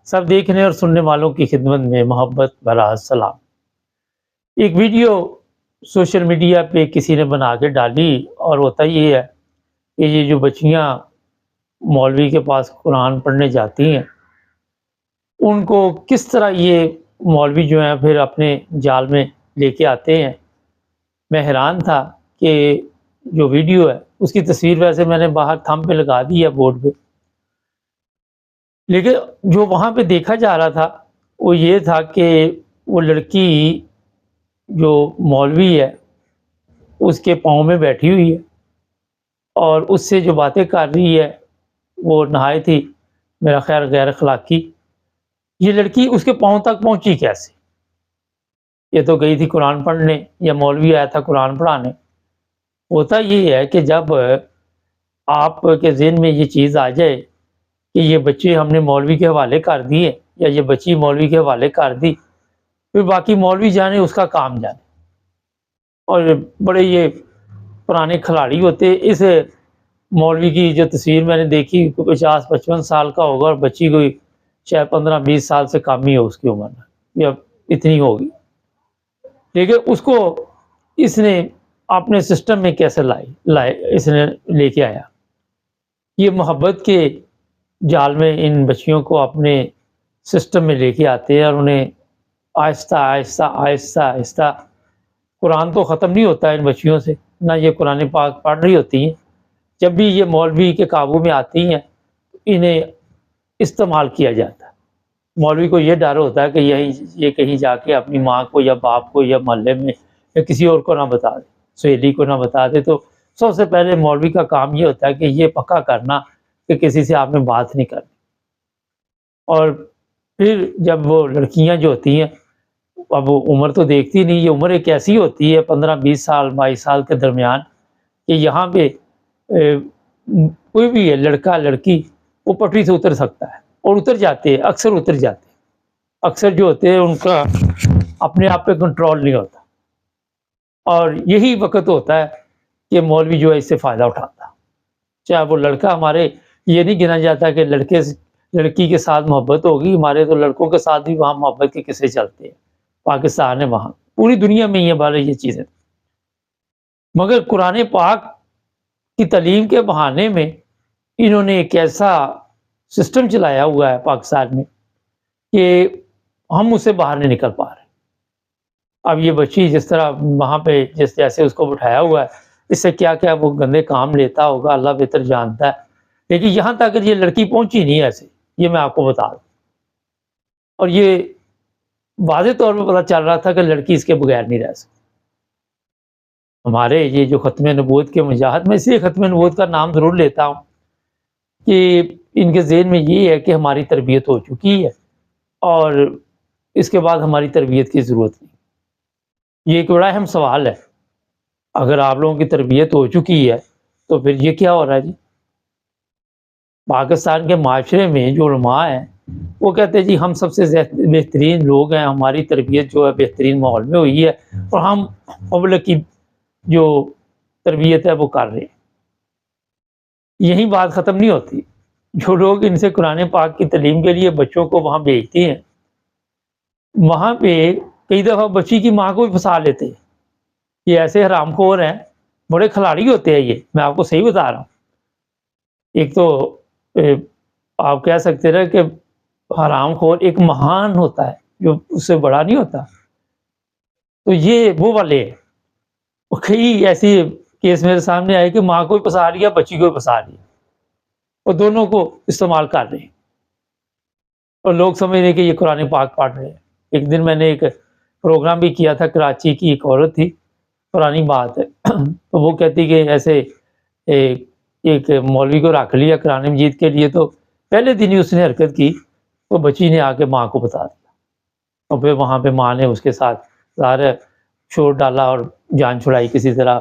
سب دیکھنے اور سننے والوں کی خدمت میں محبت بھرا سلام۔ ایک ویڈیو سوشل میڈیا پہ کسی نے بنا کے ڈالی، اور ہوتا یہ ہے کہ یہ جو بچیاں مولوی کے پاس قرآن پڑھنے جاتی ہیں، ان کو کس طرح یہ مولوی جو ہیں پھر اپنے جال میں لے کے آتے ہیں۔ میں حیران تھا کہ جو ویڈیو ہے اس کی تصویر ویسے میں نے باہر تھم پہ لگا دی ہے بورڈ پہ، لیکن جو وہاں پہ دیکھا جا رہا تھا وہ یہ تھا کہ وہ لڑکی جو مولوی ہے اس کے پاؤں میں بیٹھی ہوئی ہے اور اس سے جو باتیں کر رہی ہے وہ نہایت ہی میرا خیال غیر اخلاقی۔ یہ لڑکی اس کے پاؤں تک پہنچی کیسے؟ یہ تو گئی تھی قرآن پڑھنے، یا مولوی آیا تھا قرآن پڑھانے۔ ہوتا یہ ہے کہ جب آپ کے ذہن میں یہ چیز آ جائے کہ یہ بچے ہم نے مولوی کے حوالے کر دیے یا یہ بچی مولوی کے حوالے کر دی، پھر باقی مولوی جانے اس کا کام جانے۔ اور بڑے یہ پرانے کھلاڑی ہوتے۔ اس مولوی کی جو تصویر میں نے دیکھی 50-55 سال کا ہوگا، اور بچی کوئی شاید 15-20 سال سے کم ہی ہو اس کی عمر میں، یا اتنی ہوگی، لیکن اس کو اس نے اپنے سسٹم میں کیسے لائے اس نے لے کے آیا۔ یہ محبت کے جال میں ان بچیوں کو اپنے سسٹم میں لے کے آتے ہیں اور انہیں آہستہ آہستہ آہستہ آہستہ، قرآن تو ختم نہیں ہوتا ان بچیوں سے، نہ یہ قرآن پاک پڑھ رہی ہوتی ہیں۔ جب بھی یہ مولوی کے قابو میں آتی ہیں انہیں استعمال کیا جاتا ہے۔ مولوی کو یہ ڈر ہوتا ہے کہ یہ کہیں جا کے اپنی ماں کو یا باپ کو یا محلے میں یا کسی اور کو نہ بتا دے، سہیلی کو نہ بتا دے۔ تو سب سے پہلے مولوی کا کام یہ ہوتا ہے کہ یہ پکا کرنا کہ کسی سے آپ نے بات نہیں کرنی۔ اور پھر جب وہ لڑکیاں جو ہوتی ہیں، اب وہ عمر تو دیکھتی نہیں، یہ عمر ایک ایسی ہوتی ہے 15-20 سال 22 سال کے درمیان کہ یہاں پہ کوئی بھی ہے، لڑکا لڑکی، وہ پٹری سے اتر سکتا ہے، اور اتر جاتے ہیں، اکثر اتر جاتے ہیں۔ اکثر جو ہوتے ہیں ان کا اپنے آپ پہ کنٹرول نہیں ہوتا، اور یہی وقت ہوتا ہے کہ مولوی جو ہے اس سے فائدہ اٹھاتا۔ چاہے وہ لڑکا، ہمارے یہ نہیں گنا جاتا کہ لڑکی کے ساتھ محبت ہوگی، ہمارے تو لڑکوں کے ساتھ بھی وہاں محبت کے قصے چلتے ہیں، پاکستان ہے، وہاں پوری دنیا میں یہ چیزیں۔ مگر قرآن پاک کی تعلیم کے بہانے میں انہوں نے ایک ایسا سسٹم چلایا ہوا ہے پاکستان میں کہ ہم اس سے باہر نہیں نکل پا رہے۔ اب یہ بچی جس طرح وہاں پہ جیسے اس کو بٹھایا ہوا ہے، اس سے کیا کیا وہ گندے کام لیتا ہوگا، اللہ بہتر جانتا ہے، لیکن یہاں تک یہ لڑکی پہنچی نہیں ایسے، یہ میں آپ کو بتا دوں۔ اور یہ واضح طور پہ پتہ چل رہا تھا کہ لڑکی اس کے بغیر نہیں رہ سکتی۔ ہمارے یہ جو ختم نبوت کے مجاہد، میں اس لیے ختم نبوت کا نام ضرور لیتا ہوں کہ ان کے ذہن میں یہ ہے کہ ہماری تربیت ہو چکی ہے اور اس کے بعد ہماری تربیت کی ضرورت نہیں۔ یہ ایک بڑا اہم سوال ہے۔ اگر آپ لوگوں کی تربیت ہو چکی ہے تو پھر یہ کیا ہو رہا ہے جی؟ پاکستان کے معاشرے میں جو علماء ہیں وہ کہتے ہیں جی ہم سب سے بہترین لوگ ہیں، ہماری تربیت جو ہے بہترین ماحول میں ہوئی ہے، اور ہم پبلک کی جو تربیت ہے وہ کر رہے ہیں۔ یہی بات ختم نہیں ہوتی۔ جو لوگ ان سے قرآن پاک کی تعلیم کے لیے بچوں کو وہاں بھیجتے ہیں، وہاں پہ کئی دفعہ بچی کی ماں کو بھی پھنسا لیتے ہیں۔ یہ ایسے حرام خور ہیں، بڑے کھلاڑی ہوتے ہیں یہ، میں آپ کو صحیح بتا رہا ہوں۔ ایک تو آپ کہہ سکتے رہے کہ حرام خور ایک مہان ہوتا ہے جو اس سے بڑا نہیں ہوتا، تو یہ وہ والے ہیں۔ کئی ایسی کیس میرے سامنے آئے کہ ماں کو بھی پھنسا لیا، بچی کو بھی پھنسا لیا، اور دونوں کو استعمال کر رہے ہیں، اور لوگ سمجھ رہے ہیں کہ یہ قرآن پاک پڑھ رہے ہیں۔ ایک دن میں نے ایک پروگرام بھی کیا تھا، کراچی کی ایک عورت تھی، پرانی بات ہے، تو وہ کہتی کہ ایسے ایک مولوی کو رکھ لیا قرآن مجید کے لیے، تو پہلے دن ہی اس نے حرکت کی تو بچی نے آ کے ماں کو بتا دیا، اور پھر وہاں پہ ماں نے اس کے ساتھ ظاہر شور ڈالا اور جان چھڑائی کسی طرح،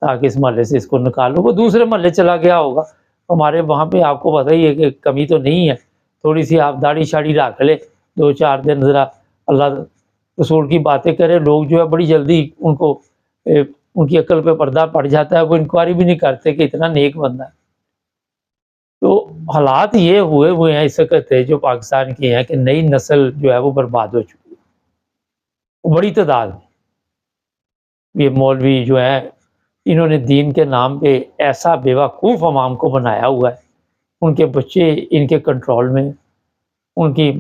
تاکہ اس محلے سے اس کو نکالو۔ وہ دوسرے محلے چلا گیا ہوگا۔ ہمارے وہاں پہ آپ کو پتہ ہی ہے کہ کمی تو نہیں ہے، تھوڑی سی آپ داڑھی شاڑھی رکھ لے، 2-4 دن ذرا اللہ رسول کی باتیں کرے، لوگ جو ہے بڑی جلدی ان کی عقل پہ پردہ پڑ جاتا ہے، وہ انکوائری بھی نہیں کرتے کہ اتنا نیک بندہ ہے۔ تو حالات یہ ہوئے ہیں اس وقت جو پاکستان کے ہیں کہ نئی نسل جو ہے وہ برباد ہو چکی ہے بڑی تعداد میں۔ یہ مولوی جو ہے انہوں نے دین کے نام پہ ایسا بیوقوف عوام کو بنایا ہوا ہے، ان کے بچے ان کے کنٹرول میں، ان کی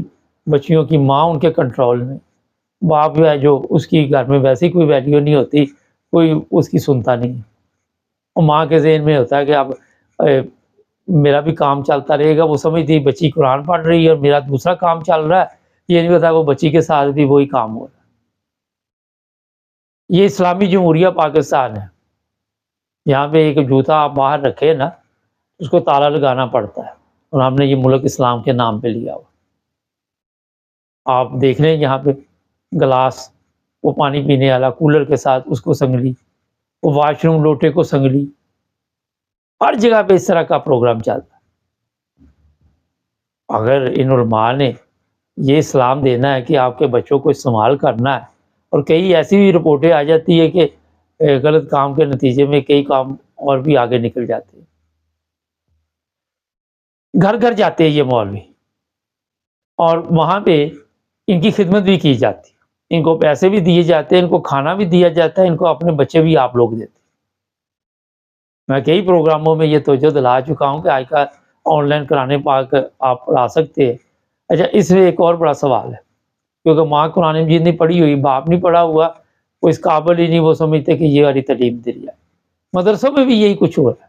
بچیوں کی ماں ان کے کنٹرول میں، باپ جو ہے جو اس کی گھر میں ویسے ہی کوئی ویلیو نہیں ہوتی، کوئی اس کی سنتا نہیں ہے، اور ماں کے ذہن میں ہوتا ہے کہ اب میرا بھی کام چلتا رہے گا، وہ سمجھتی بچی قرآن پڑھ رہی ہے اور میرا دوسرا کام چل رہا ہے، یہ نہیں پتا وہ بچی کے ساتھ بھی وہی کام ہو رہا ہے۔ یہ اسلامی جمہوریہ پاکستان ہے، یہاں پہ ایک جوتا آپ باہر رکھے نا اس کو تالا لگانا پڑتا ہے، اور ہم نے یہ ملک اسلام کے نام پہ لیا ہوا۔ آپ دیکھ لیں یہاں پہ گلاس، وہ پانی پینے والا کولر کے ساتھ اس کو سنگلی، وہ واش روم لوٹے کو سنگلی، ہر جگہ پہ اس طرح کا پروگرام چلتا ہے۔ اگر ان علماء نے یہ اسلام دینا ہے کہ آپ کے بچوں کو استعمال کرنا ہے، اور کئی ایسی بھی رپورٹیں آ جاتی ہے کہ غلط کام کے نتیجے میں کئی کام اور بھی آگے نکل جاتے ہیں۔ گھر گھر جاتے ہیں یہ مولوی، اور وہاں پہ ان کی خدمت بھی کی جاتی ہے، ان کو پیسے بھی دیے جاتے ہیں، ان کو کھانا بھی دیا جاتا ہے، ان کو اپنے بچے بھی آپ لوگ دیتے ہیں۔ میں کئی پروگراموں میں یہ توجہ دلا چکا ہوں کہ آج کا آن لائن قرآن پاک آپ پڑھا سکتے ہیں۔ اچھا، اس میں ایک اور بڑا سوال ہے، کیونکہ ماں قرآن مجید نہیں پڑھی ہوئی، باپ نہیں پڑھا ہوا، وہ اس قابل ہی نہیں، وہ سمجھتے کہ یہ والی تعلیم دے رہا ہے۔ مدرسوں میں بھی یہی کچھ ہو رہا ہے،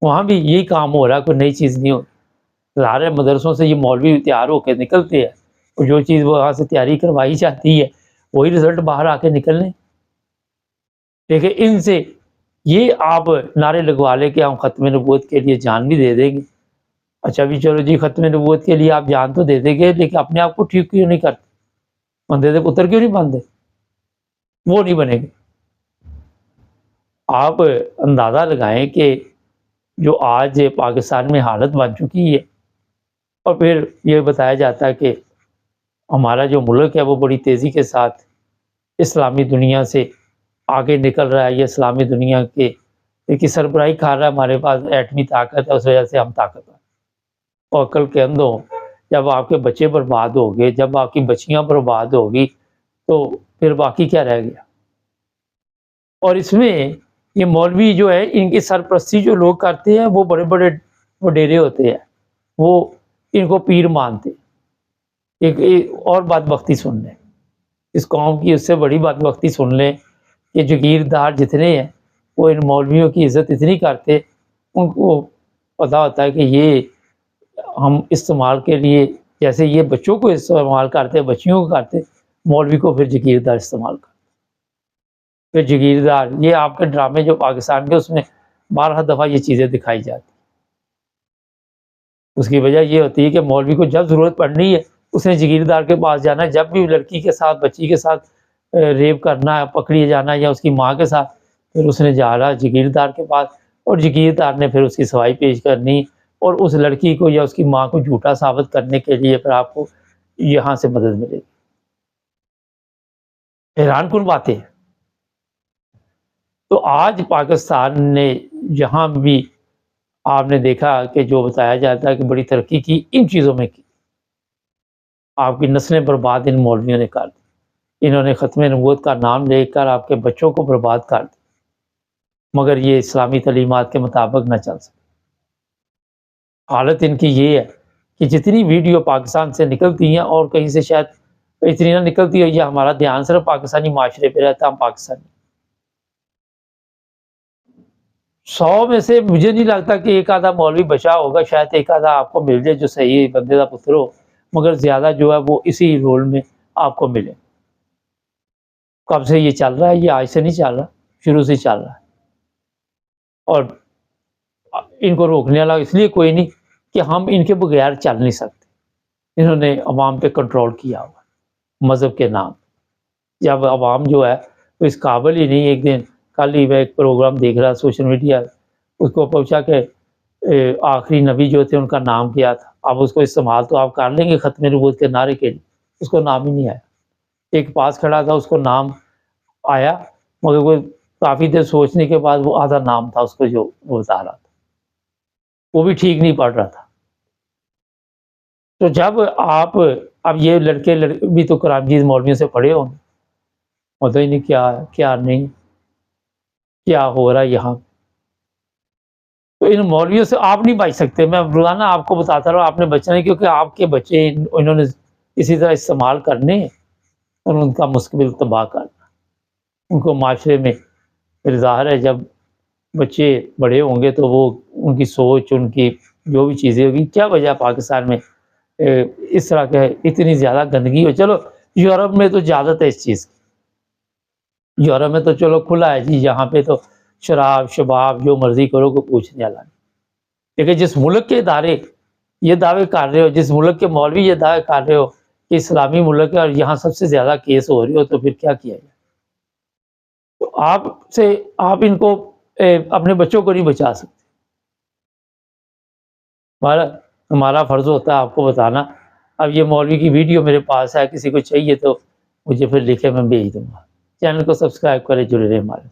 وہاں بھی یہی کام ہو رہا ہے، کوئی نئی چیز نہیں ہو رہی۔ ظاہر ہے مدرسوں سے یہ مولوی تیار ہو کے نکلتے ہیں، اور جو چیز وہاں سے تیاری کروائی جاتی ہے وہی رزلٹ باہر آ کے نکلنے۔ دیکھیں ان سے یہ آپ نعرے لگوا لے کہ ہم ختم نبوت کے لیے جان بھی دے دیں گے، اچھا بھی چلو جی ختم نبوت کے لیے آپ جان تو دے دیں گے، لیکن اپنے آپ کو ٹھیک کیوں نہیں کرتے؟ بندے سے پتر کیوں نہیں بنتے؟ وہ نہیں بنے گے۔ آپ اندازہ لگائیں کہ جو آج پاکستان میں حالت بن چکی ہے، اور پھر یہ بتایا جاتا ہے کہ ہمارا جو ملک ہے وہ بڑی تیزی کے ساتھ اسلامی دنیا سے آگے نکل رہا ہے، یہ اسلامی دنیا کی سربراہی کھا رہا ہے، ہمارے پاس ایٹمی طاقت ہے، اس وجہ سے ہم طاقتور ہیں۔ اور عقل کے اندھوں، جب آپ کے بچے برباد ہو گئے، جب آپ کی بچیاں برباد ہوگی، تو پھر باقی کیا رہ گیا؟ اور اس میں یہ مولوی جو ہے ان کی سرپرستی جو لوگ کرتے ہیں وہ بڑے بڑے وڈیرے ہوتے ہیں، وہ ان کو پیر مانتے۔ ایک اور بدبختی سن لیں، اس قوم کی اس سے بڑی بدبختی سن لیں کہ جگیردار جتنے ہیں وہ ان مولویوں کی عزت اتنی کرتے، ان کو پتا ہوتا ہے کہ یہ ہم استعمال کے لیے، جیسے یہ بچوں کو استعمال کرتے، بچیوں کو کرتے، مولوی کو پھر جگیردار استعمال کرتے۔ پھر جگیردار، یہ آپ کے ڈرامے جو پاکستان کے، اس میں 12 دفعہ یہ چیزیں دکھائی جاتی۔ اس کی وجہ یہ ہوتی ہے کہ مولوی کو جب ضرورت پڑنی ہے اس نے جگیردار کے پاس جانا ہے، جب بھی لڑکی کے ساتھ، بچی کے ساتھ ریپ کرنا ہے، پکڑیے جانا ہے، یا اس کی ماں کے ساتھ، پھر اس نے جانا جگیردار کے پاس، اور جگیردار نے پھر اس کی صفائی پیش کرنی، اور اس لڑکی کو یا اس کی ماں کو جھوٹا ثابت کرنے کے لیے پھر آپ کو یہاں سے مدد ملے گی۔ حیران کن باتیں ہیں۔ تو آج پاکستان نے جہاں بھی آپ نے دیکھا کہ جو بتایا جاتا ہے کہ بڑی ترقی کی، ان چیزوں میں کی، آپ کی نسلیں برباد ان مولویوں نے کر دی۔ انہوں نے ختم نبوت کا نام لے کر آپ کے بچوں کو برباد کر دی، مگر یہ اسلامی تعلیمات کے مطابق نہ چل سکے۔ حالت ان کی یہ ہے کہ جتنی ویڈیو پاکستان سے نکلتی ہیں، اور کہیں سے شاید اتنی نہ نکلتی ہے، یا ہمارا دھیان صرف پاکستانی معاشرے پہ رہتا ہے، ہم پاکستانی 100 میں سے مجھے نہیں لگتا کہ ایک آدھا مولوی بچا ہوگا، شاید ایک آدھا آپ کو مل جائے جو صحیح بندے کا پتر ہو، مگر زیادہ جو ہے وہ اسی رول میں آپ کو ملے۔ کب سے یہ چل رہا ہے؟ یہ آج سے نہیں چل رہا، شروع سے چل رہا ہے، اور ان کو روکنے والا اس لیے کوئی نہیں کہ ہم ان کے بغیر چل نہیں سکتے۔ انہوں نے عوام پہ کنٹرول کیا ہوا مذہب کے نام، جب عوام جو ہے وہ اس قابل ہی نہیں۔ ایک دن کل ہی میں ایک پروگرام دیکھ رہا سوشل میڈیا، اس کو پوچھا کہ آخری نبی جو تھے ان کا نام کیا تھا، اب اس کو استعمال تو آپ کر لیں گے ختم نبوت کے نعرے کے لیے، اس کو نام ہی نہیں آیا۔ ایک پاس کھڑا تھا، اس کو نام آیا، مگر وہ کافی دیر سوچنے کے بعد وہ آدھا نام تھا اس کو جو وہ بتا رہا تھا۔ وہ بھی ٹھیک نہیں پڑھ رہا تھا۔ تو جب آپ اب یہ لڑکے بھی تو قرآن مجید مولویوں سے پڑھے ہوں گے، پتہ ہی نہیں کیا نہیں کیا ہو رہا ہے یہاں۔ تو ان مولویوں سے آپ نہیں بچ سکتے، میں روزانہ آپ کو بتاتا رہا ہوں آپ نے بچنا ہے، کیونکہ آپ کے بچے انہوں نے اسی طرح استعمال کرنے اور ان کا مستقبل تباہ کرنا، ان کو معاشرے میں ظاہر ہے جب بچے بڑے ہوں گے تو وہ ان کی سوچ، ان کی جو بھی چیزیں ہوگی، کیا وجہ پاکستان میں اس طرح کے اتنی زیادہ گندگی ہو۔ چلو یورپ میں تو اجازت ہے اس چیز کی، یورپ میں تو چلو کھلا ہے جی، یہاں پہ تو شراب شباب جو مرضی کرو کو پوچھنے والا نہیں، لیکن جس ملک کے ادارے یہ دعوے کر رہے ہو، جس ملک کے مولوی یہ دعوے کر رہے ہو کہ اسلامی ملک ہے اور یہاں سب سے زیادہ کیس ہو رہے ہو، تو پھر کیا کیا جائے؟ تو آپ ان کو اپنے بچوں کو نہیں بچا سکتے۔ ہمارا فرض ہوتا ہے آپ کو بتانا۔ اب یہ مولوی کی ویڈیو میرے پاس ہے، کسی کو چاہیے تو مجھے پھر لکھے، میں بھیج دوں گا۔ چینل کو سبسکرائب کریں، جڑے رہیں ہمارے۔